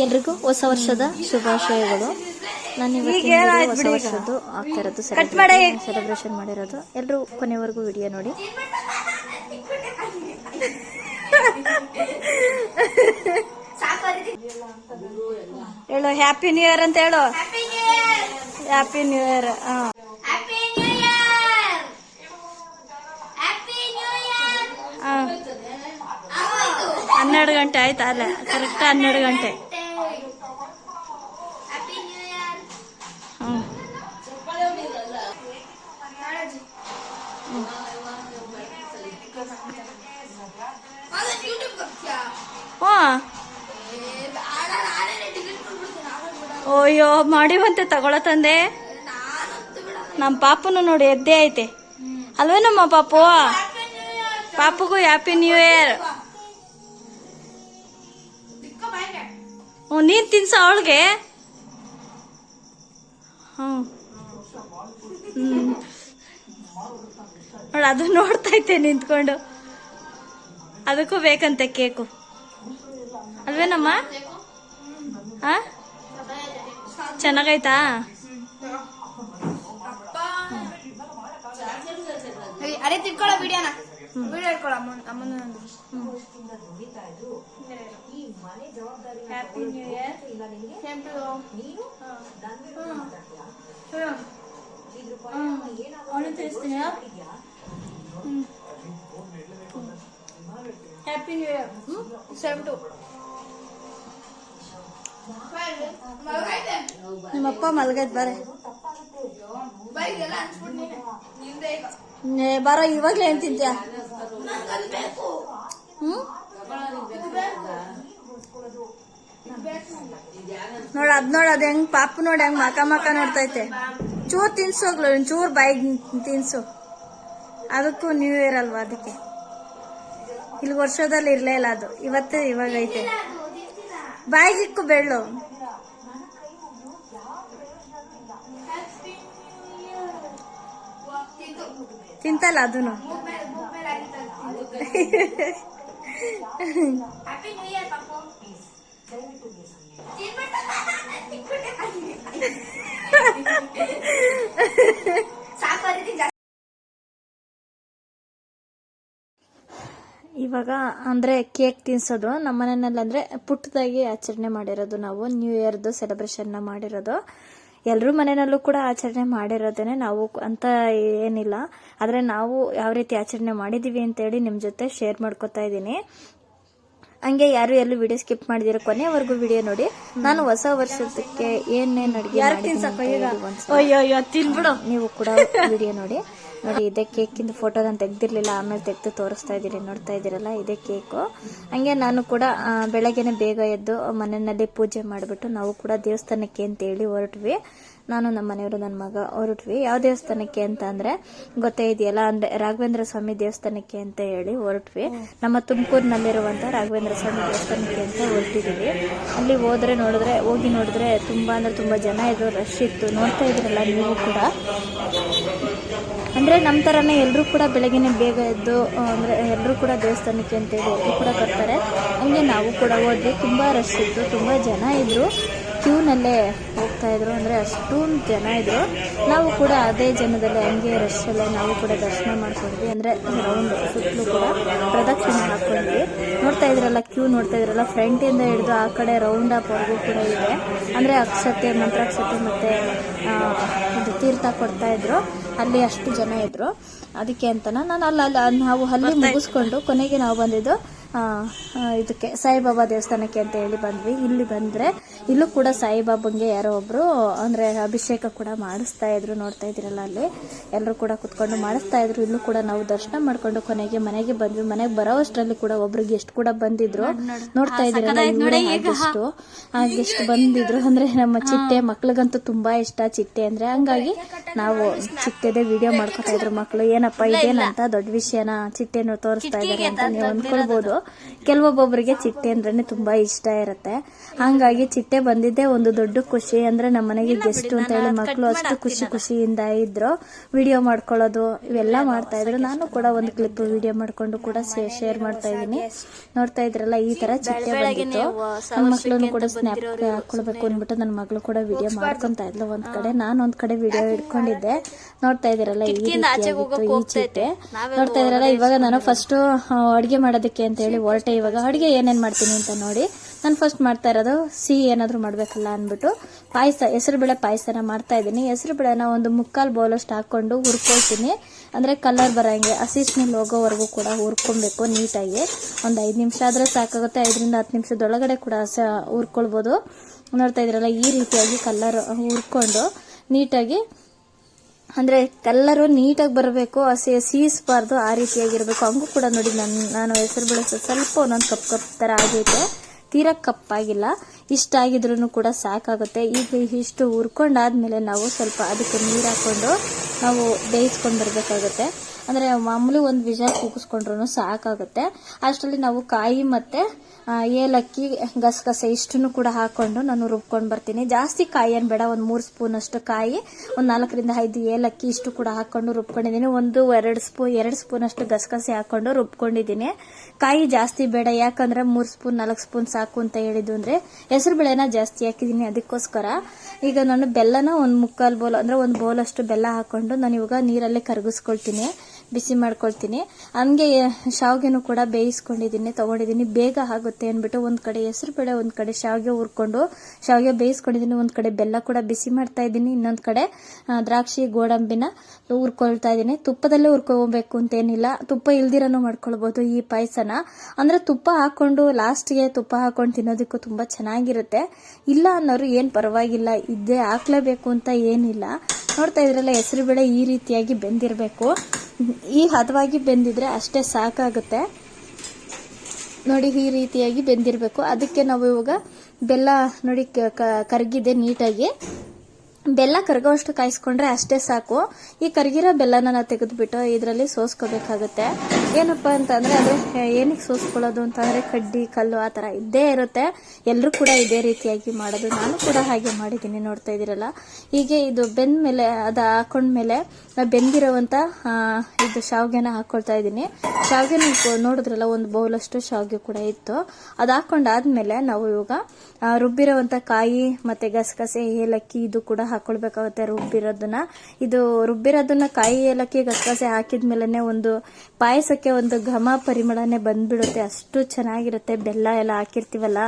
ಎಲ್ರಿಗೂ ಹೊಸ ವರ್ಷದ ಶುಭಾಶಯಗಳು. ನಾನು ಇವತ್ತಿನ ಹೊಸ ವರ್ಷದ್ದು ಆಗ್ತಾ ಇರೋದು ಸೆಲೆಬ್ರೇಷನ್ ಮಾಡಿರೋದು. ಎಲ್ಲರೂ ಕೊನೆವರೆಗೂ ವಿಡಿಯೋ ನೋಡಿ. ಹೇಳು ಹ್ಯಾಪಿ ನ್ಯೂ ಇಯರ್ ಅಂತ ಹೇಳು. Happy new year. 12 ಗಂಟೆ ಆಯ್ತಾ? ಅಲ್ಲ, ಕರೆಕ್ಟ್ 12 ಗಂಟೆ. ಅಯ್ಯೋ ಮಾಡಿವಂತೆ ತಗೊಳ ತಂದೆ. ನಮ್ಮ ಪಾಪನು ನೋಡಿ ಎದ್ದೇ ಐತೆ ಅಲ್ವೇ ನಮ್ಮ ಪಾಪು. ಪಾಪುಗೂ ಹ್ಯಾಪಿ ನ್ಯೂ ಇಯರ್. ನೀನ್ ತಿನ್ಸ ಅವಳಿಗೆ. ನೋಡ ಅದು ನೋಡ್ತಾ ಐತೆ ನಿಂತ್ಕೊಂಡು. ಅದಕ್ಕೂ ಬೇಕಂತೆ ಕೇಕು ಅಲ್ವೇನಮ್ಮ? ಚೆನ್ನಾಗೈತಾ? ಅರೆ ತಿಳ್ಕೊಳ್ಳೋ ವಿಡಿಯೋನ ವಿಡಿಯೋ ಇಟ್ಕೊಳ್ಳೋ ಅಮ್ಮನ. Happy new year. Same to you. ಅವನು ತಿಳಿಸ್ತೀನಿ. Happy new year. Same to. ನಿಮ್ಮಪ್ಪ ಮಲ್ಗೈತ್ ಬಾರೆ. ಬಾರ ಇವಾಗ್ಲೇ ಏನ್ ತಿಂತ್ಯಾ? ನೋಡ ಅದ್ ನೋಡ ಅದ್ ಹೆಂಗ್ ಪಾಪು ನೋಡಿ ಹೆಂಗ್ ಮಕ ನೋಡ್ತೈತೆ. ಚೂರ್ ತಿನ್ಸೋಗ್ಲು, ಚೂರ್ ಬಾಯಿಗೆ ತಿನ್ಸು. ಅದಕ್ಕೂ ನ್ಯೂ ಇಯರ್ ಅಲ್ವಾ, ಅದಕ್ಕೆ. ಇಲ್ಲಿ ವರ್ಷದಲ್ಲಿ ಇರ್ಲೇ ಇಲ್ಲ ಅದು, ಇವತ್ತೇ ಇವಾಗೈತೆ. ಬಾಯಿಗಿಕ್ಕು ಬೆಳ್ಳು. ತಿಂತಲ್ಲ ಅದನ್ನು. ಇವಾಗ ಅಂದ್ರೆ ಕೇಕ್ ತಿನ್ಸೋದು ನಮ್ಮ ಮನೆಯಲ್ಲಿ. ಅಂದ್ರೆ ಪುಟ್ಟದಾಗಿ ಆಚರಣೆ ಮಾಡಿರೋದು ನಾವು ನ್ಯೂ ಇಯರ್ದು ಸೆಲೆಬ್ರೇಷನ್ ಮಾಡಿರೋದು. ಎಲ್ಲರೂ ಮನೆಯಲ್ಲೂ ಕೂಡ ಆಚರಣೆ ಮಾಡಿರೋದೇನೆ, ನಾವು ಅಂತ ಏನಿಲ್ಲ. ಆದ್ರೆ ನಾವು ಯಾವ ರೀತಿ ಆಚರಣೆ ಮಾಡಿದೀವಿ ಅಂತೇಳಿ ನಿಮ್ ಜೊತೆ ಶೇರ್ ಮಾಡ್ಕೊತಾ ಇದ್ದೀನಿ. ಹಂಗೆ ಯಾರು ಎಲ್ಲೂ ವಿಡಿಯೋ ಸ್ಕಿಪ್ ಮಾಡಿದಿರೋ ಕೊನೆವರೆಗೂ ವಿಡಿಯೋ ನೋಡಿ. ನಾನು ಹೊಸ ವರ್ಷಕ್ಕೆ ಏನೇನ್ ಅಡುಗೆ ತಿನ್ಬಿಡು, ನೀವು ಕೂಡ ವಿಡಿಯೋ ನೋಡಿ. ಇದೇ ಕೇಕಿಂದು ಫೋಟೋ ನಾನು ತೆಗ್ದಿರ್ಲಿಲ್ಲ, ಆಮೇಲೆ ತೆಗೆದು ತೋರಿಸ್ತಾ ಇದ್ದೀರಿ, ನೋಡ್ತಾ ಇದ್ದೀರಲ್ಲ, ಇದೇ ಕೇಕು. ಹಂಗೆ ನಾನು ಕೂಡ ಬೆಳಗ್ಗೆನೆ ಬೇಗ ಎದ್ದು ಮನೆಯಲ್ಲಿ ಪೂಜೆ ಮಾಡಿಬಿಟ್ಟು ನಾವು ಕೂಡ ದೇವಸ್ಥಾನಕ್ಕೆ ಅಂತೇಳಿ ಹೊರಟ್ವಿ. ನಾನು ನಮ್ಮ ಮನೆಯವರು ನನ್ನ ಮಗ ಹೊರಟ್ವಿ. ಯಾವ ದೇವಸ್ಥಾನಕ್ಕೆ ಅಂತ ಅಂದ್ರೆ ಗೊತ್ತೇ ಇದೆಯಲ್ಲ, ಅಂದ್ರೆ ರಾಘವೇಂದ್ರ ಸ್ವಾಮಿ ದೇವಸ್ಥಾನಕ್ಕೆ ಅಂತ ಹೇಳಿ ಹೊರಟ್ವಿ. ನಮ್ಮ ತುಮಕೂರಿನಲ್ಲಿರುವಂತ ರಾಘವೇಂದ್ರ ಸ್ವಾಮಿ ದೇವಸ್ಥಾನಕ್ಕೆ ಅಂತ ಹೊರಟಿದೀವಿ. ಅಲ್ಲಿ ಹೋಗಿ ನೋಡಿದ್ರೆ ತುಂಬಾ ಅಂದ್ರೆ ತುಂಬಾ ಜನ ಇದ್ರು, ರಶ್ ಇತ್ತು. ನೋಡ್ತಾ ಇದ್ರಲ್ಲ ನೀವು ಕೂಡ. ಅಂದ್ರೆ ನಮ್ಮ ತರನೇ ಎಲ್ಲರೂ ಕೂಡ ಬೆಳಗ್ಗೆನೆ ಬೇಗ ಎದ್ದು ಅಂದ್ರೆ ಎಲ್ಲರೂ ಕೂಡ ದೇವಸ್ಥಾನಕ್ಕೆ ಅಂತೇಳಿ ಎಲ್ಲರೂ ಕೂಡ ಬರ್ತಾರೆ. ಹಂಗೆ ನಾವು ಕೂಡ ಹೋದ್ವಿ. ತುಂಬಾ ರಶ್ ಇತ್ತು, ತುಂಬಾ ಜನ ಇದ್ರು, ಕ್ಯೂನಲ್ಲೇ ಹೋಗ್ತಾ ಇದ್ರು. ಅಂದ್ರೆ ಅಷ್ಟೊಂದು ಜನ ಇದ್ರು. ನಾವು ಕೂಡ ಅದೇ ಜನದಲ್ಲಿ ಹಂಗೆ ರಶ್ ಅಲ್ಲೇ ನಾವು ಕೂಡ ದರ್ಶನ ಮಾಡ್ಕೊಂಡ್ವಿ. ಅಂದ್ರೆ ರೌಂಡ್ ಸುತ್ತಲೂ ಕೂಡ ಪ್ರದಕ್ಷಿಣೆ ಹಾಕೊಂಡ್ವಿ. ನೋಡ್ತಾ ಇದ್ರಲ್ಲ ಕ್ಯೂ, ನೋಡ್ತಾ ಇದ್ರಲ್ಲ, ಫ್ರಂಟ್ ಇಂದ ಹಿಡಿದು ಆ ಕಡೆ ರೌಂಡ್ ಅಪ್ ವರ್ಗೂ ಕೂಡ ಇದೆ. ಅಂದ್ರೆ ಅಕ್ಷತೆ, ಮಂತ್ರಾಕ್ಷತೆ ಮತ್ತೆ ಇದು ತೀರ್ಥ ಕೊಡ್ತಾ ಇದ್ರು. ಅಲ್ಲಿ ಅಷ್ಟು ಜನ ಇದ್ರು. ಅದಕ್ಕೆ ಅಂತ ನಾವು ಅಲ್ಲಿ ಮುಗಿಸ್ಕೊಂಡು ಕೊನೆಗೆ ನಾವು ಬಂದಿದ್ದು ಇದಕ್ಕೆ ಸಾಯಿಬಾಬಾ ದೇವಸ್ಥಾನಕ್ಕೆ ಅಂತ ಹೇಳಿ ಬಂದ್ವಿ. ಇಲ್ಲಿ ಬಂದ್ರೆ ಇಲ್ಲೂ ಕೂಡ ಸಾಯಿಬಾಬಂಗೆ ಯಾರೋ ಒಬ್ರು ಅಂದ್ರೆ ಅಭಿಷೇಕ ಕೂಡ ಮಾಡಿಸ್ತಾ ಇದ್ರು. ನೋಡ್ತಾ ಇದ್ರಲ್ಲ, ಅಲ್ಲಿ ಎಲ್ಲರೂ ಕೂಡ ಕುತ್ಕೊಂಡು ಮಾಡಿಸ್ತಾ ಇದ್ರು. ಇಲ್ಲೂ ಕೂಡ ನಾವು ದರ್ಶನ ಮಾಡ್ಕೊಂಡು ಕೊನೆಗೆ ಮನೆಗೆ ಬಂದ್ವಿ. ಮನೆಗೆ ಬರೋ ಅಷ್ಟರಲ್ಲಿ ಕೂಡ ಒಬ್ರು ಗೆಸ್ಟ್ ಕೂಡ ಬಂದಿದ್ರು. ನೋಡ್ತಾ ಇದ್ರಲ್ಲ, ಆ ಗೆಸ್ಟ್ ಬಂದಿದ್ರು. ಅಂದ್ರೆ ನಮ್ಮ ಚಿಟ್ಟೆ ಮಕ್ಳಿಗಂತೂ ತುಂಬಾ ಇಷ್ಟ ಚಿಟ್ಟೆ ಅಂದ್ರೆ. ಹಂಗಾಗಿ ನಾವು ಚಿಟ್ಟೆದೇ ವಿಡಿಯೋ ಮಾಡ್ಕೊತಾ ಇದ್ರು ಮಕ್ಳು. ಏನಪ್ಪಾ ಇದೇನಂತ ದೊಡ್ಡ ವಿಷಯನ ಚಿಟ್ಟೆನ ತೋರಿಸ್ತಾ ಇದಾರೆ ಅಂತ ನೀವು ಅಂದ್ಕೊಳ್ಬಹುದು. ಕೆಲವೊಬ್ಬೊಬ್ಬರಿಗೆ ಚಿಟ್ಟೆ ಅಂದ್ರೆ ತುಂಬಾ ಇಷ್ಟ ಇರುತ್ತೆ. ಹಾಗಾಗಿ ಚಿಟ್ಟೆ ಬಂದಿದ್ದೆ ಒಂದು ದೊಡ್ಡ ಖುಷಿ. ಅಂದ್ರೆ ನಮ್ಮ ಮನೆಗೆ ಗೆಸ್ಟ್ ಅಂತ ಹೇಳಿ ಮಕ್ಕಳು ಅಷ್ಟು ಖುಷಿಯಿಂದ ಇದ್ರು. ವಿಡಿಯೋ ಮಾಡ್ಕೊಳ್ಳೋದು ಇವೆಲ್ಲ ಮಾಡ್ತಾ ಇದ್ರು. ನಾನು ಕೂಡ ಒಂದು ಕ್ಲಿಪ್ ವಿಡಿಯೋ ಮಾಡ್ಕೊಂಡು ಕೂಡ ಶೇರ್ ಮಾಡ್ತಾ ಇದ್ದೀನಿ. ನೋಡ್ತಾ ಇದ್ರಲ್ಲ, ಈ ತರ ಚಿಟ್ಟೆ ಬಂದಿತ್ತು. ನನ್ನ ಮಕ್ಕಳನ್ನು ಕೂಡ ಸ್ನ್ಯಾಪ್ ಹಾಕೊಳ್ಬೇಕು ಅಂದ್ಬಿಟ್ಟು ನನ್ನ ಮಗಳು ಕೂಡ ವಿಡಿಯೋ ಮಾಡ್ಕೊಂತ ಇದ್ಲು ಒಂದ್ ಕಡೆ. ನಾನು ಒಂದ್ ಕಡೆ ವಿಡಿಯೋ ಇಟ್ಕೊಂಡಿದ್ದೆ. ನೋಡ್ತಾ ಇದ್ದೀರಲ್ಲ, ಈ ರೀತಿಯಾಗಿತ್ತು ಈ ಚಿಟ್ಟೆ. ನೋಡ್ತಾ ಇದ್ರಲ್ಲ, ಇವಾಗ ನಾನು ಫಸ್ಟ್ ಅಡುಗೆ ಮಾಡೋದಕ್ಕೆ ಅಂತ ಹೇಳಿ ಹೊರಟೆ. ಇವಾಗ ಅಡುಗೆ ಏನೇನ್ ಮಾಡ್ತೀನಿ ಅಂತ ನೋಡಿ. ನಾನು ಫಸ್ಟ್ ಮಾಡ್ತಾ ಇರೋದು ಸಿಹಿ ಏನಾದ್ರು ಮಾಡ್ಬೇಕಲ್ಲ ಅಂದ್ಬಿಟ್ಟು ಪಾಯಸ, ಹೆಸರುಬೇಳೆ ಪಾಯಸನ ಮಾಡ್ತಾ ಇದ್ದೀನಿ. ಹೆಸರುಬೇಳೆನ ಒಂದು 3/4 ಬೌಲಷ್ಟು ಹಾಕೊಂಡು ಹುರ್ಕೊಳ್ತೀನಿ. ಅಂದ್ರೆ ಕಲರ್ ಬರಂಗೆ ಹಸಿ ಸ್ಮೆಲ್ ಹೋಗೋವರೆಗೂ ಕೂಡ ಹುರ್ಕೊಬೇಕು ನೀಟಾಗಿ. ಒಂದು 5 ನಿಮಿಷ ಆದ್ರೆ ಸಾಕಾಗುತ್ತೆ. 5ರಿಂದ 10 ನಿಮಿಷದೊಳಗಡೆ ಕೂಡ ಹುರ್ಕೊಳ್ಬೋದು. ನೋಡ್ತಾ ಇದ್ರಲ್ಲ, ಈ ರೀತಿಯಾಗಿ ಕಲರ್ ಹುರ್ಕೊಂಡು ನೀಟಾಗಿ, ಅಂದ್ರೆ ಕಲ್ಲರು ನೀಟಾಗಿ ಬರಬೇಕು, ಸೀಸ್ಬಾರ್ದು, ಆ ರೀತಿಯಾಗಿರ್ಬೇಕು. ಹಂಗೂ ಕೂಡ ನೋಡಿ ನಾನು ಹೆಸರುಬೇಳೆ ಸ್ವಲ್ಪ ಒಂದೊಂದು ಕಪ್ ತರ ಆಗೈತೆ, ತೀರಾ ಕಪ್ಪಾಗಿಲ್ಲ. ಇಷ್ಟ ಆಗಿದ್ರು ಕೂಡ ಸಾಕಾಗುತ್ತೆ. ಈಗ ಇಷ್ಟು ಹುರ್ಕೊಂಡಾದ್ಮೇಲೆ ನಾವು ಸ್ವಲ್ಪ ಅದಕ್ಕೆ ನೀರು ಹಾಕೊಂಡು ನಾವು ಬೇಯಿಸ್ಕೊಂಡು ಬರ್ಬೇಕಾಗುತ್ತೆ. ಅಂದ್ರೆ ಮಾಮೂಲಿ ಒಂದು ವಿಷಲ್ ಕೂಗಿಸ್ಕೊಂಡ್ರು ಸಾಕಾಗುತ್ತೆ. ಅಷ್ಟರಲ್ಲಿ ನಾವು ಕಾಯಿ ಮತ್ತೆ ಏಲಕ್ಕಿ, ಗಸಗಸೆ ಇಷ್ಟನ್ನು ಕೂಡ ಹಾಕೊಂಡು ನಾನು ರುಬ್ಕೊಂಡು ಬರ್ತೀನಿ. ಜಾಸ್ತಿ ಕಾಯಿ ಏನು ಬೇಡ, ಒಂದು 3 ಸ್ಪೂನ್ ಅಷ್ಟು ಕಾಯಿ, ಒಂದು 4ರಿಂದ 5 ಏಲಕ್ಕಿ ಇಷ್ಟು ಕೂಡ ಹಾಕೊಂಡು ರುಬ್ಕೊಂಡಿದ್ದೀನಿ. 2 ಸ್ಪೂನ್ ಅಷ್ಟು ಗಸಗಸೆ ಹಾಕೊಂಡು ರುಬ್ಕೊಂಡಿದ್ದೀನಿ. ಕಾಯಿ ಜಾಸ್ತಿ ಬೇಡ, ಯಾಕಂದ್ರೆ 3 ಸ್ಪೂನ್ 4 ಸ್ಪೂನ್ ಸಾಕು ಅಂತ ಹೇಳಿದ್ದು. ಅಂದ್ರೆ ಹೆಸರು ಬೇಳೆನ ಜಾಸ್ತಿ ಹಾಕಿದ್ದೀನಿ, ಅದಕ್ಕೋಸ್ಕರ. ಈಗ ನಾನು ಬೆಲ್ಲನ ಒಂದು 3/4 ಬೌಲ್ ಅಂದ್ರೆ 1 ಬೌಲ್ ಅಷ್ಟು ಬೆಲ್ಲ ಹಾಕೊಂಡು ನಾನು ಇವಾಗ ನೀರಲ್ಲೇ ಕರಗಿಸ್ಕೊಳ್ತೀನಿ, ಬಿಸಿ ಮಾಡ್ಕೊಳ್ತೀನಿ. ಹಂಗೆ ಶಾವ್ಗೆನೂ ಕೂಡ ಬೇಯಿಸ್ಕೊಂಡಿದ್ದೀನಿ, ತಗೊಂಡಿದ್ದೀನಿ, ಬೇಗ ಆಗುತ್ತೆ ಅಂದ್ಬಿಟ್ಟು ಒಂದ್ ಕಡೆ ಹೆಸರು ಬೇಳೆ, ಒಂದ್ ಕಡೆ ಶಾವ್ಗೆ ಹುರ್ಕೊಂಡು ಶಾವ್ಗೆ ಬೇಯಿಸ್ಕೊಂಡಿದ್ದೀನಿ, ಒಂದ್ ಕಡೆ ಬೆಲ್ಲ ಕೂಡ ಬಿಸಿ ಮಾಡ್ತಾ ಇದ್ದೀನಿ, ಇನ್ನೊಂದ್ ಕಡೆ ದ್ರಾಕ್ಷಿ ಗೋಡಂಬಿನ ಹುರ್ಕೊಳ್ತಾ ಇದ್ದೀನಿ. ತುಪ್ಪದಲ್ಲೇ ಹುರ್ಕೋಬೇಕು ಅಂತೇನಿಲ್ಲ, ತುಪ್ಪ ಇಲ್ದಿರನು ಮಾಡ್ಕೊಳ್ಬಹುದು ಈ ಪಾಯಸನ. ಅಂದ್ರೆ ತುಪ್ಪ ಹಾಕೊಂಡು ಲಾಸ್ಟ್ಗೆ ತುಪ್ಪ ಹಾಕೊಂಡು ತಿನ್ನೋದಕ್ಕೂ ತುಂಬಾ ಚೆನ್ನಾಗಿರುತ್ತೆ. ಇಲ್ಲ ಅನ್ನೋರು ಏನ್ ಪರವಾಗಿಲ್ಲ, ಇದ್ದೇ ಹಾಕ್ಲೇಬೇಕು ಅಂತ ಏನಿಲ್ಲ. ನೋಡ್ತಾ ಇದ್ರಲ್ಲ, ಹೆಸರು ಬೇಳೆ ಈ ರೀತಿಯಾಗಿ ಬೆಂದಿರಬೇಕು. ಈ ಹದವಾಗಿ ಬೆಂದಿದ್ರೆ ಅಷ್ಟೇ ಸಾಕಾಗುತ್ತೆ. ನೋಡಿ, ಈ ರೀತಿಯಾಗಿ ಬೆಂದಿರಬೇಕು. ಅದಕ್ಕೆ ನಾವು ಇವಾಗ ಬೆಲ್ಲ ನೋಡಿ ಕರಗಿದೆ ನೀಟಾಗಿ. ಬೆಲ್ಲ ಕರಗೋಷ್ಟು ಕಾಯಿಸ್ಕೊಂಡ್ರೆ ಅಷ್ಟೇ ಸಾಕು. ಈ ಕರಗಿರೋ ಬೆಲ್ಲನ ನಾವು ತೆಗೆದ್ಬಿಟ್ಟು ಇದರಲ್ಲಿ ಸೋಸ್ಕೋಬೇಕಾಗುತ್ತೆ. ಏನಪ್ಪಾ ಅಂತಂದ್ರೆ ಅದು ಏನಕ್ಕೆ ಸೋಸ್ಕೊಳ್ಳೋದು ಅಂತಂದ್ರೆ ಕಡ್ಡಿ ಕಲ್ಲು ಆ ತರ ಇದ್ದೇ ಇರುತ್ತೆ. ಎಲ್ಲರೂ ಕೂಡ ಇದೇ ರೀತಿಯಾಗಿ ಮಾಡೋದು, ನಾನು ಕೂಡ ಹಾಗೆ ಮಾಡಿದ್ದೀನಿ. ನೋಡ್ತಾ ಇದೀರಲ್ಲ, ಹೀಗೆ ಇದು ಬೆಂದ ಮೇಲೆ ಅದು ಹಾಕೊಂಡ್ಮೇಲೆ ಬೆಂದಿರುವಂತ ಇದು ಶಾವ್ಗೆನ ಹಾಕೊಳ್ತಾ ಇದ್ದೀನಿ. ಶಾವ್ಗೆನ ನೋಡಿದ್ರಲ್ಲ, 1 ಬೌಲ್ ಅಷ್ಟು ಶಾವ್ಗೆ ಕೂಡ ಇತ್ತು. ಅದು ಹಾಕೊಂಡಾದ್ಮೇಲೆ ನಾವು ಇವಾಗ ರುಬ್ಬಿರುವಂತ ಕಾಯಿ ಮತ್ತೆ ಗಸಗಸೆ ಏಲಕ್ಕಿ ಇದು ಕೂಡ ಹಾಕೊಳ್ಬೇಕಾಗುತ್ತೆ. ರುಬ್ಬಿರೋದನ್ನ ಕಾಯಿ ಏಲಕ್ಕಿ ಗಸಗಸೆ ಹಾಕಿದ್ಮೇಲೆ ಒಂದು ಪಾಯಸಕ್ಕೆ ಒಂದು ಘಮ ಪರಿಮಳನೆ ಬಂದ್ಬಿಡುತ್ತೆ, ಅಷ್ಟು ಚೆನ್ನಾಗಿರುತ್ತೆ. ಬೆಲ್ಲ ಎಲ್ಲ ಹಾಕಿರ್ತೀವಲ್ಲ,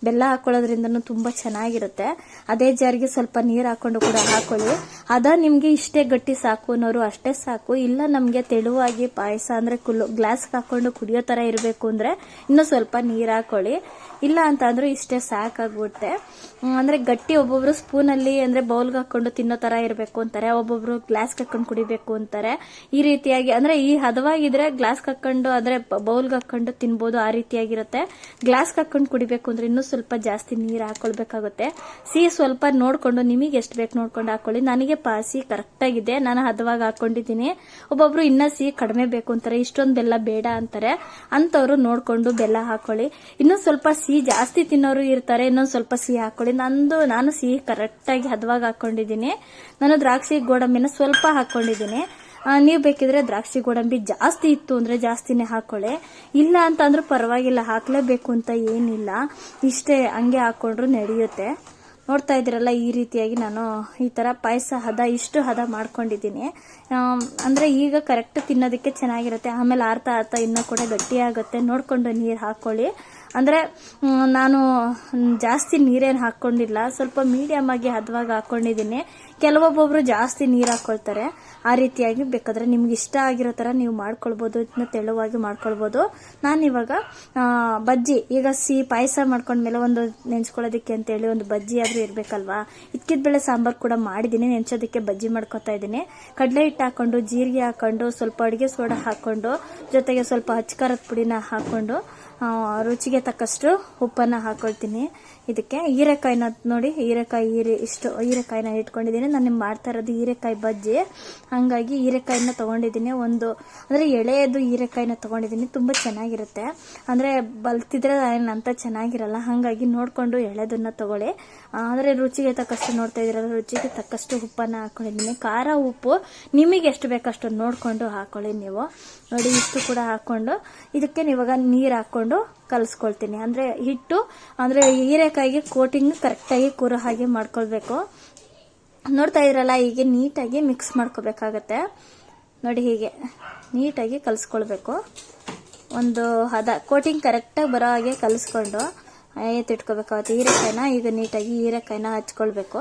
ಬೆಲ್ಲ ಹಾಕೊಳ್ಳೋದ್ರಿಂದನೂ ತುಂಬಾ ಚೆನ್ನಾಗಿರುತ್ತೆ. ಅದೇ ಜಾರಿಗೆ ಸ್ವಲ್ಪ ನೀರು ಹಾಕೊಂಡು ಕೂಡ ಹಾಕೊಳ್ಳಿ. ನಿಮ್ಗೆ ಇಷ್ಟೇ ಗಟ್ಟಿ ಸಾಕು ಅನ್ನೋರು ಅಷ್ಟೇ ಸಾಕು. ಇಲ್ಲ ನಮ್ಗೆ ತೆಳುವಾಗಿ ಪಾಯಸ ಅಂದ್ರೆ ಗ್ಲಾಸ್ಗೆ ಹಾಕೊಂಡು ಕುಡಿಯೋ ತರ ಇರಬೇಕು ಅಂದ್ರೆ ಇನ್ನೂ ಸ್ವಲ್ಪ ನೀರು ಹಾಕೊಳ್ಳಿ. ಇಲ್ಲ ಅಂತ ಅಂದ್ರೆ ಇಷ್ಟೇ ಸಾಕಾಗ್ಬಿಡುತ್ತೆ. ಅಂದ್ರೆ ಗಟ್ಟಿ ಒಬ್ಬೊಬ್ರು ಸ್ಪೂನಲ್ಲಿ ಅಂದ್ರೆ ಬೌಲ್ಗೆ ಹಾಕೊಂಡು ತಿನ್ನೋ ತರ ಇರಬೇಕು ಅಂತಾರೆ, ಒಬ್ಬೊಬ್ರು ಗ್ಲಾಸ್ಗೆ ಹಾಕೊಂಡು ಕುಡಿಬೇಕು ಅಂತಾರೆ. ಈ ರೀತಿಯಾಗಿ ಅಂದ್ರೆ ಈ ಹದವಾಗಿದ್ರೆ ಗ್ಲಾಸ್ಗೆ ಹಾಕೊಂಡು ಅಂದ್ರೆ ಬೌಲ್ಗೆ ಹಾಕೊಂಡು ತಿನ್ಬೋದು, ಆ ರೀತಿಯಾಗಿರುತ್ತೆ. ಗ್ಲಾಸ್ಗೆ ಹಾಕೊಂಡು ಕುಡಿಬೇಕು ಅಂದ್ರೆ ಇನ್ನೂ ಸ್ವಲ್ಪ ಜಾಸ್ತಿ ನೀರು ಹಾಕೊಳ್ಬೇಕಾಗುತ್ತೆ. ಸಿಹಿ ಸ್ವಲ್ಪ ನೋಡ್ಕೊಂಡು ನಿಮಗೆ ಎಷ್ಟು ಬೇಕು ನೋಡ್ಕೊಂಡು ಹಾಕೊಳ್ಳಿ. ನನಗೆ ಸಿಹಿ ಕರೆಕ್ಟ್ ಆಗಿದೆ, ನಾನು ಹದವಾಗಿ ಹಾಕೊಂಡಿದ್ದೀನಿ. ಒಬ್ಬೊಬ್ರು ಇನ್ನ ಸಿಹಿ ಕಡಿಮೆ ಬೇಕು ಅಂತಾರೆ, ಇಷ್ಟೊಂದು ಬೆಲ್ಲ ಬೇಡ ಅಂತಾರೆ. ಅಂತವ್ರು ನೋಡ್ಕೊಂಡು ಬೆಲ್ಲ ಹಾಕೊಳ್ಳಿ. ಇನ್ನೂ ಸ್ವಲ್ಪ ಸಿಹಿ ಜಾಸ್ತಿ ತಿನ್ನೋರು ಇರ್ತಾರೆ, ಇನ್ನೊಂದು ಸ್ವಲ್ಪ ಸಿಹಿ ಹಾಕೊಳ್ಳಿ. ನಾನು ಸಿಹಿ ಕರೆಕ್ಟ್ ಆಗಿ ಹದವಾಗಿ ಹಾಕೊಂಡಿದ್ದೀನಿ. ನಾನು ದ್ರಾಕ್ಷಿ ಗೋಡಂಬಿನ ಸ್ವಲ್ಪ ಹಾಕೊಂಡಿದ್ದೀನಿ. ನೀವು ಬೇಕಿದ್ರೆ ದ್ರಾಕ್ಷಿ ಗೋಡಂಬಿ ಜಾಸ್ತಿ ಇತ್ತು ಅಂದ್ರೆ ಜಾಸ್ತಿನೇ ಹಾಕೊಳ್ಳಿ, ಇಲ್ಲ ಅಂತ ಅಂದ್ರೂ ಪರವಾಗಿಲ್ಲ, ಹಾಕ್ಲೇಬೇಕು ಅಂತ ಏನಿಲ್ಲ, ಇಷ್ಟೇ ಹಂಗೆ ಹಾಕೊಂಡ್ರು ನಡೆಯುತ್ತೆ. ನೋಡ್ತಾ ಇದ್ದೀರಲ್ಲ, ಈ ರೀತಿಯಾಗಿ ನಾನು ಈ ತರ ಪಾಯಸ ಇಷ್ಟು ಹದ ಮಾಡ್ಕೊಂಡಿದ್ದೀನಿ. ಅಂದ್ರೆ ಈಗ ಕರೆಕ್ಟ್ ತಿನ್ನೋದಕ್ಕೆ ಚೆನ್ನಾಗಿರುತ್ತೆ. ಆಮೇಲೆ ಆರ್ತಾ ಇನ್ನೂ ಕೂಡ ಗಟ್ಟಿಯಾಗುತ್ತೆ. ನೋಡ್ಕೊಂಡು ನೀರು ಹಾಕೊಳ್ಳಿ. ಅಂದ್ರೆ ನಾನು ಜಾಸ್ತಿ ನೀರೇನು ಹಾಕೊಂಡಿಲ್ಲ, ಸ್ವಲ್ಪ ಮೀಡಿಯಂ ಆಗಿ ಹದವಾಗಿ ಹಾಕೊಂಡಿದ್ದೀನಿ. ಕೆಲವೊಬ್ಬೊಬ್ರು ಜಾಸ್ತಿ ನೀರು ಹಾಕೊಳ್ತಾರೆ. ಆ ರೀತಿಯಾಗಿ ಬೇಕಾದ್ರೆ ನಿಮ್ಗೆ ಇಷ್ಟ ಆಗಿರೋ ತರ ನೀವು ಮಾಡ್ಕೊಳ್ಬಹುದು, ಇದನ್ನ ತೆಳುವಾಗಿ ಮಾಡ್ಕೊಳ್ಬಹುದು. ನಾನಿವಾಗ ಬಜ್ಜಿ, ಈಗ ಪಾಯಸ ಮಾಡ್ಕೊಂಡ್ಮೇಲೆ ಒಂದು ನೆಂಚ್ಕೊಳ್ಳೋದಕ್ಕೆ ಅಂತೇಳಿ ಒಂದು ಬಜ್ಜಿ ಆದ್ರೂ ಇರ್ಬೇಕಲ್ವಾ. ಇದ್ಕಿದ ಬೇಳೆ ಸಾಂಬಾರ್ ಕೂಡ ಮಾಡಿದ್ದೀನಿ, ನೆಂಚೋದಕ್ಕೆ ಬಜ್ಜಿ ಮಾಡ್ಕೊತಾ ಇದ್ದೀನಿ. ಕಡಲೆ ಹಿಟ್ಟು ಹಾಕೊಂಡು, ಜೀರಿಗೆ ಹಾಕೊಂಡು, ಸ್ವಲ್ಪ ಅಡುಗೆ ಸೋಡಾ ಹಾಕೊಂಡು, ಜೊತೆಗೆ ಸ್ವಲ್ಪ ಅಚ್ಚ ಖಾರದ ಪುಡಿನ ಹಾಕೊಂಡು, ರುಚಿಗೆ ತಕ್ಕಷ್ಟು ಉಪ್ಪನ್ನ ಹಾಕೊಳ್ತೀನಿ. ಇದಕ್ಕೆ ಹೀರೆಕಾಯಿನ ನೋಡಿ, ಇಷ್ಟು ಹೀರೆಕಾಯಿನ ಇಟ್ಕೊಂಡಿದ್ದೀನಿ. ನಾನು ನಿಮ್ಗೆ ಮಾಡ್ತಾ ಇರೋದು ಹೀರೆಕಾಯಿ ಬಜ್ಜಿ, ಹಾಗಾಗಿ ಹೀರೆಕಾಯಿನ ತೊಗೊಂಡಿದ್ದೀನಿ. ಅಂದರೆ ಎಳೆಯದು ಹೀರೆಕಾಯಿನ ತೊಗೊಂಡಿದ್ದೀನಿ. ತುಂಬ ಚೆನ್ನಾಗಿರುತ್ತೆ, ಅಂದರೆ ಬಲ್ತಿದ್ರೆ ಅಂತ ಚೆನ್ನಾಗಿರಲ್ಲ, ಹಾಗಾಗಿ ನೋಡಿಕೊಂಡು ಎಳೆದನ್ನ ತೊಗೊಳ್ಳಿ. ಆದರೆ ರುಚಿಗೆ ತಕ್ಕಷ್ಟು ನೋಡ್ತಾ ಇದ್ದೀರಲ್ಲ, ರುಚಿಗೆ ತಕ್ಕಷ್ಟು ಉಪ್ಪನ್ನು ಹಾಕ್ಕೊಂಡಿದ್ದೀನಿ. ಖಾರ ಉಪ್ಪು ನಿಮಗೆ ಎಷ್ಟು ಬೇಕಷ್ಟು ನೋಡಿಕೊಂಡು ಹಾಕೊಳ್ಳಿ ನೀವು. ನೋಡಿ ಇಷ್ಟು ಕೂಡ ಹಾಕ್ಕೊಂಡು ಇದಕ್ಕೆ ಇವಾಗ ನೀರು ಹಾಕ್ಕೊಂಡು ಕಲಿಸ್ಕೊಳ್ತೀನಿ. ಅಂದರೆ ಹಿಟ್ಟು ಅಂದರೆ ಹೀರೆಕಾಯಿಗೆ ಕೋಟಿಂಗ್ ಕರೆಕ್ಟಾಗಿ ಕೂರೋ ಹಾಗೆ ಮಾಡ್ಕೊಳ್ಬೇಕು. ನೋಡ್ತಾ ಇದ್ರಲ್ಲ, ಹೀಗೆ ನೀಟಾಗಿ ಮಿಕ್ಸ್ ಮಾಡ್ಕೋಬೇಕಾಗತ್ತೆ. ನೋಡಿ ಹೀಗೆ ನೀಟಾಗಿ ಕಲಿಸ್ಕೊಳ್ಬೇಕು. ಒಂದು ಕೋಟಿಂಗ್ ಕರೆಕ್ಟಾಗಿ ಬರೋ ಹಾಗೆ ಕಲಿಸ್ಕೊಂಡು ಎತ್ತಿಟ್ಕೋಬೇಕಾಗುತ್ತೆ. ಹೀರೆಕಾಯಿನ ಈಗ ನೀಟಾಗಿ ಹೀರೆಕಾಯಿನ ಹಚ್ಕೊಳ್ಬೇಕು.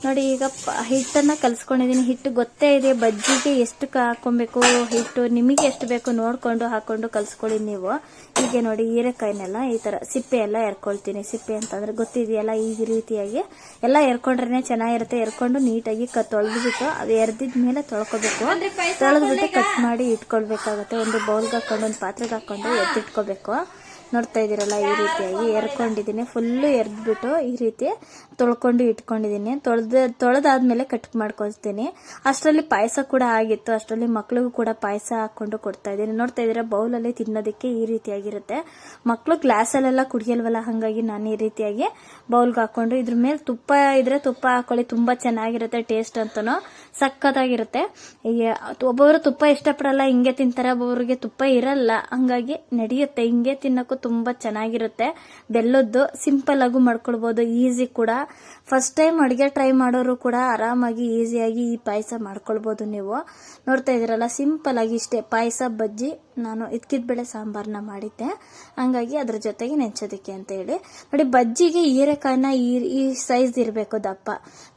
ನೋಡಿ ಈಗ ಹಿಟ್ಟನ್ನು ಕಲಿಸ್ಕೊಂಡಿದ್ದೀನಿ. ಹಿಟ್ಟು ಗೊತ್ತೇ ಇದೆ ಬಜ್ಜಿಗೆ ಎಷ್ಟು ಹಾಕೊಬೇಕು ಹಿಟ್ಟು, ನಿಮಗೆ ಎಷ್ಟು ಬೇಕು ನೋಡಿಕೊಂಡು ಹಾಕೊಂಡು ಕಲಿಸ್ಕೊಳ್ಳಿ ನೀವು. ಹೀಗೆ ನೋಡಿ ಹೀರೆಕಾಯಿನೆಲ್ಲ ಈ ಥರ ಸಿಪ್ಪೆ ಎಲ್ಲ ಎರ್ಕೊಳ್ತೀನಿ. ಸಿಪ್ಪೆ ಅಂತಂದರೆ ಗೊತ್ತಿದೆಯಲ್ಲ, ಈ ರೀತಿಯಾಗಿ ಎಲ್ಲ ಎರ್ಕೊಂಡ್ರೆ ಚೆನ್ನಾಗಿರುತ್ತೆ. ಎರ್ಕೊಂಡು ನೀಟಾಗಿ ತೊಳೆದ್ಬಿಟ್ಟು ಅದು ಎರ್ದಿದ ಮೇಲೆ ತೊಳ್ಕೊಬೇಕು. ತೊಳೆದ್ಬಿಟ್ಟು ಕಟ್ ಮಾಡಿ ಇಟ್ಕೊಳ್ಬೇಕಾಗತ್ತೆ. ಒಂದು ಬೌಲ್ಗೆ ಹಾಕೊಂಡು ಒಂದು ಪಾತ್ರೆಗೆ ಹಾಕೊಂಡು ಎತ್ತಿಟ್ಕೋಬೇಕು. ನೋಡ್ತಾ ಇದ್ದೀರಲ್ಲ, ಈ ರೀತಿಯಾಗಿ ಎರ್ಕೊಂಡಿದ್ದೀನಿ. ಫುಲ್ಲು ಎರ್ದ್ಬಿಟ್ಟು ಈ ರೀತಿ ತೊಳ್ಕೊಂಡು ಇಟ್ಕೊಂಡಿದ್ದೀನಿ. ತೊಳೆದಾದ್ಮೇಲೆ ಕಟ್ ಮಾಡ್ಕೊಳ್ತೀನಿ. ಅಷ್ಟರಲ್ಲಿ ಪಾಯಸ ಕೂಡ ಆಗಿತ್ತು. ಅಷ್ಟರಲ್ಲಿ ಮಕ್ಳಿಗೂ ಕೂಡ ಪಾಯಸ ಹಾಕೊಂಡು ಕೊಡ್ತಾ ಇದ್ದೀನಿ. ನೋಡ್ತಾ ಇದ್ದೀರಾ, ಬೌಲಲ್ಲಿ ತಿನ್ನೋದಕ್ಕೆ ಈ ರೀತಿಯಾಗಿರುತ್ತೆ. ಮಕ್ಕಳು ಗ್ಲಾಸಲ್ಲೆಲ್ಲ ಕುಡಿಯಲ್ವಲ್ಲ, ಹಾಗಾಗಿ ನಾನು ಈ ರೀತಿಯಾಗಿ ಬೌಲ್ಗೆ ಹಾಕೊಂಡು ಇದ್ರ ಮೇಲೆ ತುಪ್ಪ ಇದ್ರೆ ತುಪ್ಪ ಹಾಕೊಳ್ಳಿ. ತುಂಬ ಚೆನ್ನಾಗಿರುತ್ತೆ, ಟೇಸ್ಟ್ ಅಂತನೂ ಸಕ್ಕತ್ತಾಗಿರುತ್ತೆ. ಒಬ್ಬೊಬ್ರು ತುಪ್ಪ ಇಷ್ಟಪಡಲ್ಲ, ಹಿಂಗೆ ತಿಂತಾರೆ. ಒಬ್ಬೊಬ್ರಿಗೆ ತುಪ್ಪ ಇರಲ್ಲ, ಹಂಗಾಗಿ ನಡೆಯುತ್ತೆ. ಹಿಂಗೆ ತಿನ್ನೋಕ್ಕೂ ತುಂಬ ಚೆನ್ನಾಗಿರುತ್ತೆ. ಬೆಲ್ಲದ್ದು ಸಿಂಪಲ್ ಆಗು ಮಾಡ್ಕೊಳ್ಬೋದು, ಈಸಿ ಕೂಡ. ಫಸ್ಟ್ ಟೈಮ್ ಅಡುಗೆ ಟ್ರೈ ಮಾಡೋರು ಕೂಡ ಆರಾಮಾಗಿ ಈಸಿಯಾಗಿ ಈ ಪಾಯಸ ಮಾಡ್ಕೊಳ್ಬೋದು ನೀವು. ನೋಡ್ತಾ ಇದ್ದೀರಲ್ಲ, ಸಿಂಪಲ್ ಆಗಿ ಇಷ್ಟೇ ಪಾಯಸ ಬಜ್ಜಿ. ನಾನು ಇದ್ಕಿದ್ಬೇಳೆ ಸಾಂಬಾರನ್ನ ಮಾಡಿದ್ದೆ, ಹಂಗಾಗಿ ಅದ್ರ ಜೊತೆಗೆ ನೆಂಚೋದಕ್ಕೆ ಅಂತ ಹೇಳಿ. ನೋಡಿ ಬಜ್ಜಿಗೆ ಹೀರೆಕಾಯಿನ ಈ ಸೈಜ್ ಇರಬೇಕು, ದಪ್ಪ.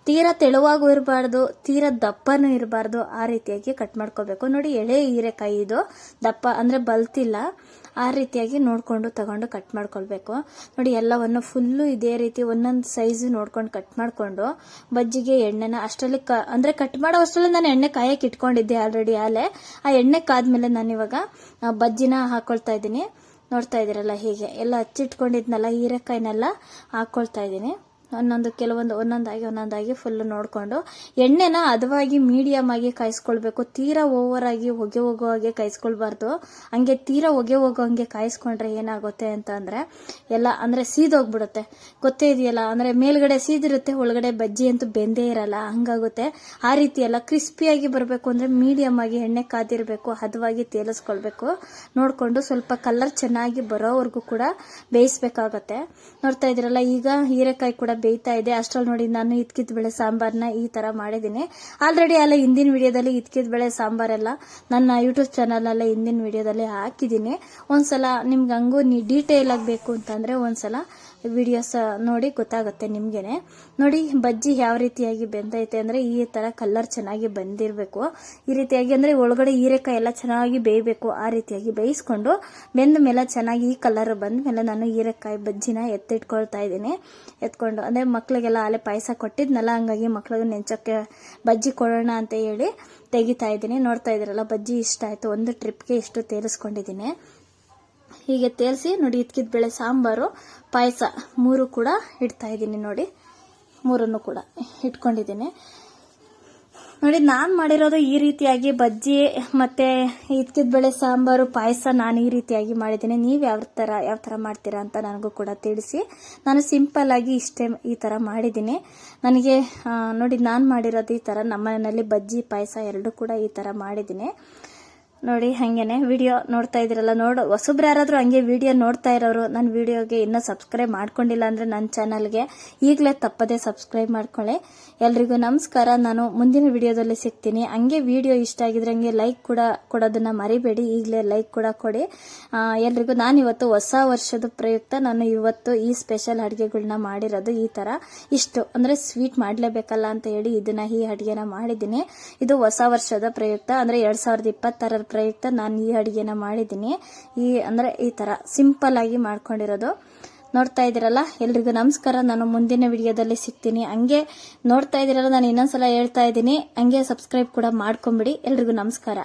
ತೀರಾ ತೆಳುವಾಗೂ ಇರಬಾರ್ದು, ತೀರಾ ದಪ್ಪನೂ ಇರಬಾರ್ದು, ಆ ರೀತಿಯಾಗಿ ಕಟ್ ಮಾಡ್ಕೋಬೇಕು. ನೋಡಿ ಎಳೆ ಹೀರೆಕಾಯಿ ಇದು, ದಪ್ಪ ಅಂದರೆ ಬಲ್ತಿಲ್ಲ, ಆ ರೀತಿಯಾಗಿ ನೋಡಿಕೊಂಡು ತಗೊಂಡು ಕಟ್ ಮಾಡ್ಕೊಳ್ಬೇಕು. ನೋಡಿ ಎಲ್ಲವನ್ನು ಫುಲ್ಲು ಇದೇ ರೀತಿ ಒಂದೊಂದು ಸೈಜ್ ನೋಡ್ಕೊಂಡು ಕಟ್ ಮಾಡಿಕೊಂಡು ಬಜ್ಜಿಗೆ ಎಣ್ಣೆನ ಅಷ್ಟರಲ್ಲಿ ಅಂದರೆ ಕಟ್ ಮಾಡೋ ಅಷ್ಟರಲ್ಲಿ ನಾನು ಎಣ್ಣೆ ಕಾಯಕ್ಕೆ ಇಟ್ಕೊಂಡಿದ್ದೆ ಆಲ್ರೆಡಿ. ಆ ಎಣ್ಣೆ ಕಾದ್ಮೇಲೆ ನಾನು ಇವಾಗ ಬಜ್ಜಿನ ಹಾಕೊಳ್ತಾ ಇದ್ದೀನಿ. ನೋಡ್ತಾ ಇದ್ದೀರಲ್ಲ, ಹೀಗೆ ಎಲ್ಲ ಹಚ್ಚಿಟ್ಕೊಂಡಿದ್ನಲ್ಲ ಹೀರೆಕಾಯಿನೆಲ್ಲ ಹಾಕೊಳ್ತಾ ಇದ್ದೀನಿ. ಒಂದೊಂದಾಗಿ ಫುಲ್ ನೋಡಿಕೊಂಡು ಎಣ್ಣೆನ ಹದವಾಗಿ ಮೀಡಿಯಮ್ ಆಗಿ ಕಾಯಿಸ್ಕೊಳ್ಬೇಕು. ತೀರಾ ಓವರ್ ಆಗಿ ಹೊಗೆ ಹೋಗೋ ಹಾಗೆ ಕಾಯಿಸ್ಕೊಳ್ಬಾರ್ದು. ಹಂಗೆ ತೀರಾ ಹೊಗೆ ಹೋಗೋ ಹಂಗೆ ಕಾಯಿಸ್ಕೊಂಡ್ರೆ ಏನಾಗುತ್ತೆ ಅಂತ ಅಂದರೆ ಎಲ್ಲ ಅಂದರೆ ಸೀದೋಗ್ಬಿಡುತ್ತೆ. ಗೊತ್ತೇ ಇದೆಯಲ್ಲ, ಅಂದರೆ ಮೇಲ್ಗಡೆ ಸೀದಿರುತ್ತೆ, ಒಳಗಡೆ ಬಜ್ಜಿ ಅಂತೂ ಬೆಂದೇ ಇರಲ್ಲ, ಹಂಗಾಗುತ್ತೆ. ಆ ರೀತಿ ಎಲ್ಲ ಕ್ರಿಸ್ಪಿಯಾಗಿ ಬರಬೇಕು ಅಂದರೆ ಮೀಡಿಯಮ್ ಆಗಿ ಎಣ್ಣೆ ಕಾದಿರಬೇಕು, ಹದವಾಗಿ ತೇಲಿಸ್ಕೊಳ್ಬೇಕು. ನೋಡಿಕೊಂಡು ಸ್ವಲ್ಪ ಕಲರ್ ಚೆನ್ನಾಗಿ ಬರೋವರೆಗೂ ಕೂಡ ಬೇಯಿಸ್ಬೇಕಾಗತ್ತೆ. ನೋಡ್ತಾ ಇದ್ದೀರಲ್ಲ, ಈಗ ಹೀರೆಕಾಯಿ ಕೂಡ ಬೇಯ್ತಾ ಇದೆ. ಅಷ್ಟ್ರಲ್ಲಿ ನೋಡಿ ನಾನು ಇದ್ಕಿದ ಬೇಳೆ ಸಾಂಬಾರ್ನ ಈ ತರ ಮಾಡಿದ್ದೀನಿ. ಆಲ್ರೆಡಿ ಹಿಂದಿನ ವಿಡಿಯೋದಲ್ಲಿ ಇದ್ಕಿದ ಬೇಳೆ ಸಾಂಬಾರೆಲ್ಲ ನನ್ನ ಯೂಟ್ಯೂಬ್ ಚಾನಲ್ ಹಿಂದಿನ ವಿಡಿಯೋದಲ್ಲಿ ಹಾಕಿದ್ದೀನಿ. ಒಂದ್ಸಲ ನಿಮ್ಗೆ ಹಂಗೂ ಡೀಟೇಲ್ ಆಗಬೇಕು ಅಂತಂದ್ರೆ ಒಂದ್ಸಲ ವಿಡಿಯೋಸ್ ನೋಡಿ ಗೊತ್ತಾಗುತ್ತೆ ನಿಮ್ಗೆನೆ. ನೋಡಿ ಬಜ್ಜಿ ಯಾವ ರೀತಿಯಾಗಿ ಬೆಂದೈತೆ ಅಂದ್ರೆ ಈ ತರ ಕಲರ್ ಚೆನ್ನಾಗಿ ಬಂದಿರಬೇಕು. ಈ ರೀತಿಯಾಗಿ ಅಂದ್ರೆ ಒಳಗಡೆ ಹೀರೆಕಾಯಿ ಎಲ್ಲ ಚೆನ್ನಾಗಿ ಬೇಯಬೇಕು. ಆ ರೀತಿಯಾಗಿ ಬೇಯಿಸ್ಕೊಂಡು ಬೆಂದ ಮೇಲೆ ಚೆನ್ನಾಗಿ ಈ ಕಲರ್ ಬಂದ ಮೇಲೆ ನಾನು ಹೀರೆಕಾಯಿ ಬಜ್ಜಿನ ಎತ್ತಿಟ್ಕೊಳ್ತಾ ಇದ್ದೀನಿ. ಎತ್ಕೊಂಡು ಅಂದ್ರೆ ಮಕ್ಳಿಗೆಲ್ಲ ಆಲೆ ಪಾಯಸ ಕೊಟ್ಟಿದ್ನಲ್ಲ, ಹಂಗಾಗಿ ಮಕ್ಳಿಗೆ ನೆಂಚಕ್ಕೆ ಬಜ್ಜಿ ಕೊಡೋಣ ಅಂತ ಹೇಳಿ ತೆಗಿತಾ ಇದ್ದೀನಿ. ನೋಡ್ತಾ ಇದ್ದೀರಲ್ಲ, ಬಜ್ಜಿ ಇಷ್ಟ ಆಯ್ತು. ಒಂದು ಟ್ರಿಪ್ಗೆ ಇಷ್ಟು ತೇಲಿಸ್ಕೊಂಡಿದ್ದೀನಿ. ಹೀಗೆ ತೇಲ್ಸಿ ನೋಡಿ ಇದ್ಕಿದ ಬೇಳೆ ಸಾಂಬಾರು ಪಾಯಸ 3 ಕೂಡ ಇಡ್ತಾ ಇದ್ದೀನಿ. ನೋಡಿ 3 ಕೂಡ ಇಟ್ಕೊಂಡಿದ್ದೀನಿ. ನೋಡಿ ನಾನು ಮಾಡಿರೋದು ಈ ರೀತಿಯಾಗಿ ಬಜ್ಜಿ ಮತ್ತೆ ಇದ್ಕಿದ ಬೇಳೆ ಸಾಂಬಾರು ಪಾಯಸ ನಾನು ಈ ರೀತಿಯಾಗಿ ಮಾಡಿದ್ದೀನಿ. ನೀವು ಯಾವ ತರ ಮಾಡ್ತೀರಾ ಅಂತ ನನಗೂ ಕೂಡ ತಿಳಿಸಿ. ನಾನು ಸಿಂಪಲ್ ಆಗಿ ಈ ತರ ಮಾಡಿದ್ದೀನಿ. ನನಗೆ ನೋಡಿ ನಾನು ಮಾಡಿರೋದು ಈ ತರ, ನಮ್ಮ ಮನೆಯಲ್ಲಿ ಬಜ್ಜಿ ಪಾಯಸ 2 ಕೂಡ ಈ ತರ ಮಾಡಿದ್ದೀನಿ. ನೋಡಿ ಹಂಗೇನೆ ವಿಡಿಯೋ ನೋಡ್ತಾ ಇದ್ದೀರಲ್ಲ, ಹೊಸಬ್ರು ಯಾರಾದರೂ ಹಂಗೆ ವಿಡಿಯೋ ನೋಡ್ತಾ ಇರೋರು ನನ್ನ ವಿಡಿಯೋಗೆ ಇನ್ನೂ ಸಬ್ಸ್ಕ್ರೈಬ್ ಮಾಡ್ಕೊಂಡಿಲ್ಲ ಅಂದರೆ ನನ್ನ ಚಾನಲ್ಗೆ ಈಗಲೇ ತಪ್ಪದೆ ಸಬ್ಸ್ಕ್ರೈಬ್ ಮಾಡ್ಕೊಳ್ಳಿ. ಎಲ್ರಿಗೂ ನಮಸ್ಕಾರ. ನಾನು ಮುಂದಿನ ವಿಡಿಯೋದಲ್ಲಿ ಸಿಗ್ತೀನಿ. ಹಂಗೆ ವಿಡಿಯೋ ಇಷ್ಟ ಆಗಿದ್ರೆ ಹಂಗೆ ಲೈಕ್ ಕೂಡ ಕೊಡೋದನ್ನ ಮರಿಬೇಡಿ. ಈಗಲೇ ಲೈಕ್ ಕೂಡ ಕೊಡಿ. ಎಲ್ರಿಗೂ ನಾನು ಇವತ್ತು ಹೊಸ ವರ್ಷದ ಪ್ರಯುಕ್ತ ನಾನು ಇವತ್ತು ಈ ಸ್ಪೆಷಲ್ ಅಡುಗೆಗಳನ್ನ ಮಾಡಿರೋದು. ಈ ಥರ ಇಷ್ಟು ಅಂದರೆ ಸ್ವೀಟ್ ಮಾಡಲೇಬೇಕಲ್ಲ ಅಂತ ಹೇಳಿ ಈ ಅಡುಗೆನ ಮಾಡಿದ್ದೀನಿ. ಇದು ಹೊಸ ವರ್ಷದ ಪ್ರಯುಕ್ತ ಅಂದರೆ 2026 ಪ್ರಯುಕ್ತ ನಾನು ಈ ಅಡುಗೆನ ಮಾಡಿದ್ದೀನಿ. ಈ ತರ ಸಿಂಪಲ್ ಆಗಿ ಮಾಡ್ಕೊಂಡಿರೋದು. ನೋಡ್ತಾ ಇದ್ದೀರಲ್ಲ, ಎಲ್ರಿಗೂ ನಮಸ್ಕಾರ. ನಾನು ಮುಂದಿನ ವಿಡಿಯೋದಲ್ಲಿ ಸಿಗ್ತೀನಿ. ಹಂಗೆ ನೋಡ್ತಾ ಇದ್ದೀರಲ್ಲ, ನಾನು ಇನ್ನೊಂದ್ಸಲ ಹೇಳ್ತಾ ಇದ್ದೀನಿ, ಹಂಗೆ ಸಬ್ಸ್ಕ್ರೈಬ್ ಕೂಡ ಮಾಡ್ಕೊಂಬಿಡಿ. ಎಲ್ರಿಗೂ ನಮಸ್ಕಾರ.